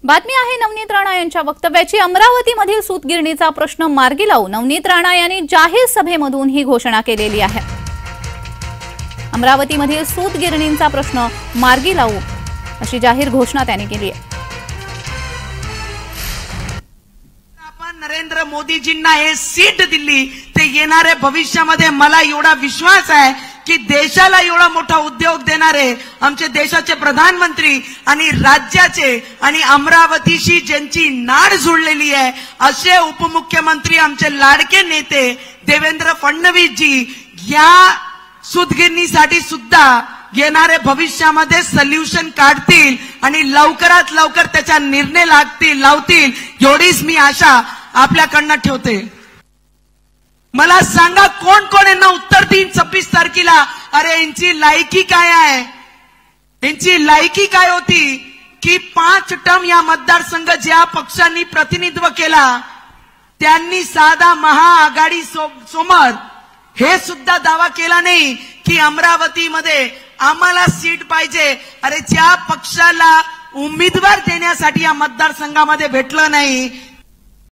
बातमी आहे नवनीत राणा यांच्या वक्तव्याची। अमरावतीमधील सूतगिरणीचा प्रश्न मार्गी लावून नवनीत राणा यांनी जाहीर सभेमधून ही घोषणा केलेली आहे। अमरावतीमधील सूतगिरणींचा प्रश्न मार्गी लावू अशी जाहीर घोषणा त्यांनी केली आहे। आपण नरेंद्र मोदीजींना हे सीट दिली ते येणाऱ्या भविष्यामध्ये मला एवढा विश्वास आहे की देशाला एवढा मोठा उद्योग देणारे आमचे देशाचे प्रधानमंत्री आणि राज्याचे आणि अमरावतीशी ज्यांची नाड जुळलेली आहे असे उपमुख्यमंत्री आमचे लाडके नेते देवेंद्र फडणवीस जी या सूतगिरणीसाठी सुद्धा येणाऱ्या भविष्यामध्ये सोल्युशन काढतील आणि लवकरात लवकर त्याचा निर्णय लावतील एवढीच मी आशा आपल्याकडनं ठेवते। मला सांगा कोण कोण यांना उत्तर देईन 26 तारखेला। अरे यांची लायकी काय आहे, यांची लायकी काय होती की 5 टर्म या मतदारसंघ ज्या पक्षांनी प्रतिनिधित्व केला त्यांनी साधा महाआघाडी समोर हे सुद्धा दावा केला नाही की अमरावतीमध्ये आम्हाला सीट पाहिजे। अरे ज्या पक्षाला उमेदवार देण्यासाठी या मतदारसंघामध्ये भेटलं नाही